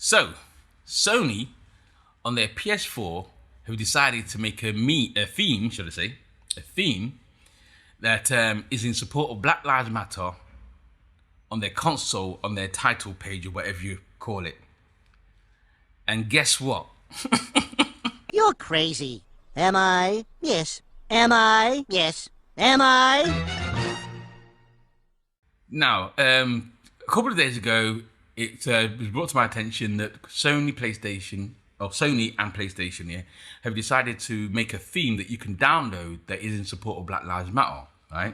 So, Sony on their PS4 have decided to make a theme, should I say, a theme that is in support of Black Lives Matter on their console, on their title page, or whatever you call it. And guess what? You're crazy. Am I? Yes. Am I? Yes. Am I? Now, a couple of days ago, it was brought to my attention that Sony and PlayStation, have decided to make a theme that you can download that is in support of Black Lives Matter, right?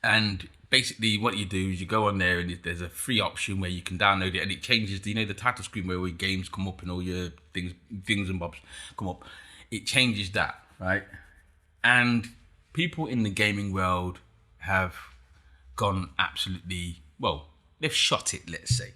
And basically what you do is you go on there and there's a free option where you can download it, and it changes the title screen where all your games come up and all your things and bobs come up. It changes that, right? And people in the gaming world have gone absolutely, well, they've shot it, let's say,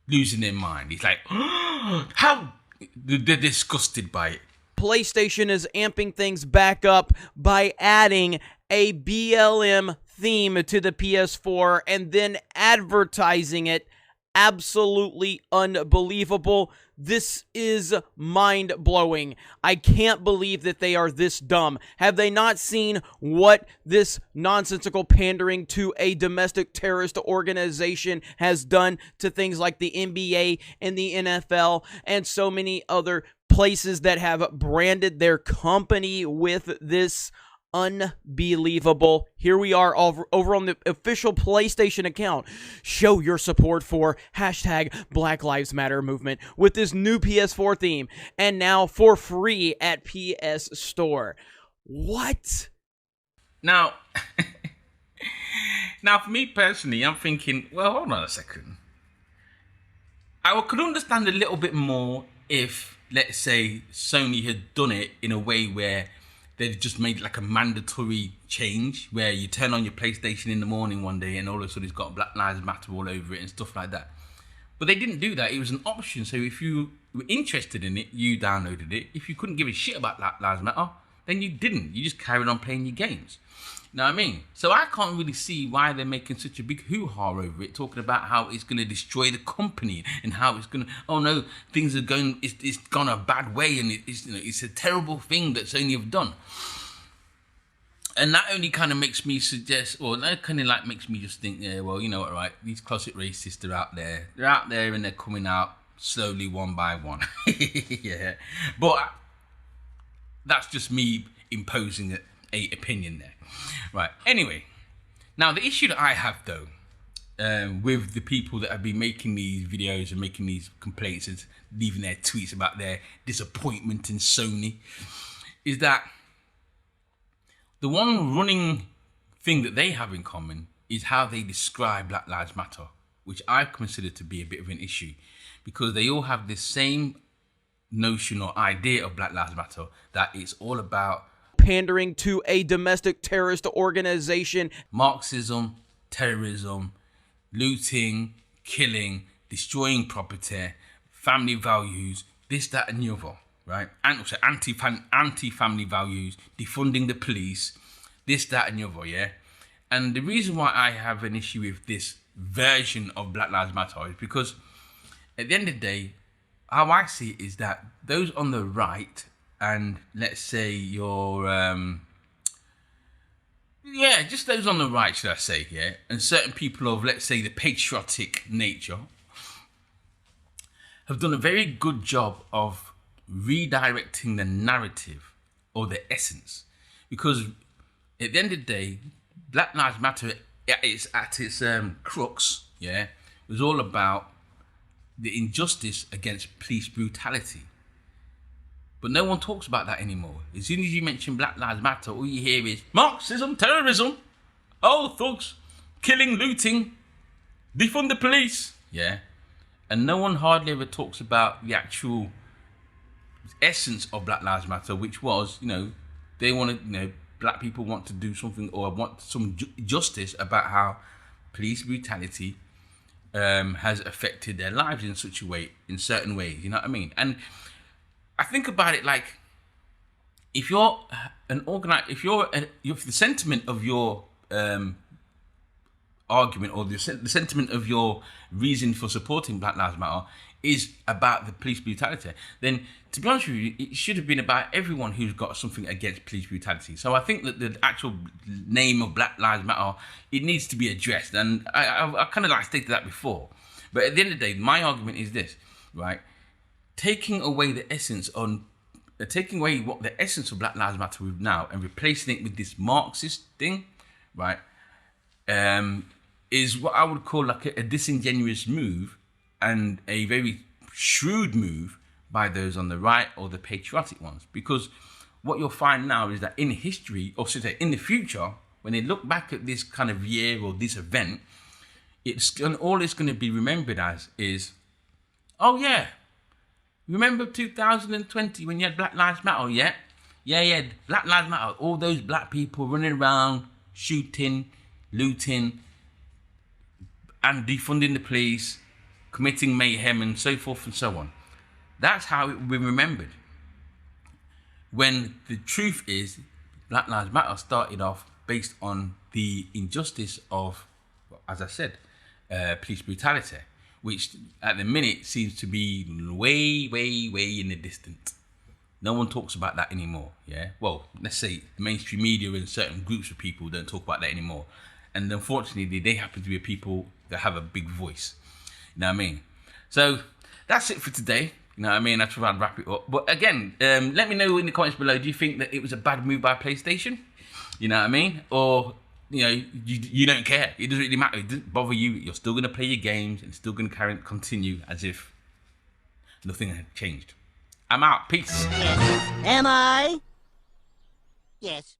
losing their mind. It's like, how? They're disgusted by it. PlayStation is amping things back up by adding a BLM theme to the PS4 and then advertising it. Absolutely unbelievable. This is mind-blowing. I can't believe that they are this dumb. Have they not seen what this nonsensical pandering to a domestic terrorist organization has done to things like the NBA and the NFL and so many other places that have branded their company with this? Unbelievable. Here we are over on the official PlayStation account. Show your support for hashtag Black Lives Matter movement with this new PS4 theme, and now for free at PS Store. What? Now, for me personally, I'm thinking, well, hold on a second. I could understand a little bit more if, let's say, Sony had done it in a way where they've just made like a mandatory change where you turn on your PlayStation in the morning one day and all of a sudden it's got Black Lives Matter all over it and stuff like that. But they didn't do that. It was an option. So if you were interested in it, you downloaded it. If you couldn't give a shit about Black Lives Matter, then you didn't. You just carried on playing your games. You know what I mean? So I can't really see why they're making such a big hoo-ha over it, talking about how it's going to destroy the company and how it's going to, oh no, things are going, it's gone a bad way and it's a terrible thing that Sony have done. And that only kind of makes me suggest, or that kind of like makes me just think, yeah, well, you know what, right? These closet racists are out there. They're out there and they're coming out slowly one by one. Yeah. But that's just me imposing a opinion there. Right. Anyway, now the issue that I have though, with the people that have been making these videos and making these complaints and leaving their tweets about their disappointment in Sony, is that the one running thing that they have in common is how they describe Black Lives Matter, which I consider to be a bit of an issue, because they all have this same notion or idea of Black Lives Matter, that it's all about pandering to a domestic terrorist organization, Marxism, terrorism, looting, killing, destroying property, family values, this, that, and the other, right? And also anti-family values, defunding the police, this, that, and the other, yeah? And the reason why I have an issue with this version of Black Lives Matter is because at the end of the day, how I see it is that those on the right, and let's say just those on the right, should I say, yeah, and certain people of, let's say, the patriotic nature have done a very good job of redirecting the narrative or the essence, because at the end of the day, Black Lives Matter is at its crux, yeah, was all about the injustice against police brutality. But no one talks about that anymore. As soon as you mention Black Lives Matter, all you hear is Marxism, terrorism, oh, thugs, killing, looting, defund the police. Yeah. And no one hardly ever talks about the actual essence of Black Lives Matter, which was, they want to, black people want to do something or want some justice about how police brutality has affected their lives in such a way, in certain ways. You know what I mean? And I think about it like, if you're if the sentiment of your argument or the sentiment of your reason for supporting Black Lives Matter is about the police brutality, then to be honest with you, it should have been about everyone who's got something against police brutality. So I think that the actual name of Black Lives Matter, it needs to be addressed, and I kind of like stated that before. But at the end of the day, my argument is this, right? Taking away what the essence of Black Lives Matter with now and replacing it with this Marxist thing, right? Is what I would call like a disingenuous move and a very shrewd move by those on the right or the patriotic ones. Because what you'll find now is that in history, or should I say in the future, when they look back at this kind of year or this event, all it's going to be remembered as is, oh yeah, remember 2020 when you had Black Lives Matter, yeah? Yeah, Black Lives Matter, all those black people running around, shooting, looting, and defunding the police, committing mayhem and so forth and so on. That's how it will be remembered. When the truth is, Black Lives Matter started off based on the injustice of, as I said, police brutality, which at the minute seems to be way, way, way in the distance. No one talks about that anymore, yeah? Well, let's say the mainstream media and certain groups of people don't talk about that anymore. And unfortunately, they happen to be people that have a big voice. You know what I mean? So that's it for today. You know what I mean? That's try and wrap it up. But again, let me know in the comments below, do you think that it was a bad move by PlayStation? You know what I mean? Or, you know, you don't care. It doesn't really matter. It doesn't bother you. You're still going to play your games and still going to continue as if nothing had changed. I'm out. Peace. Yes. Am I? Yes.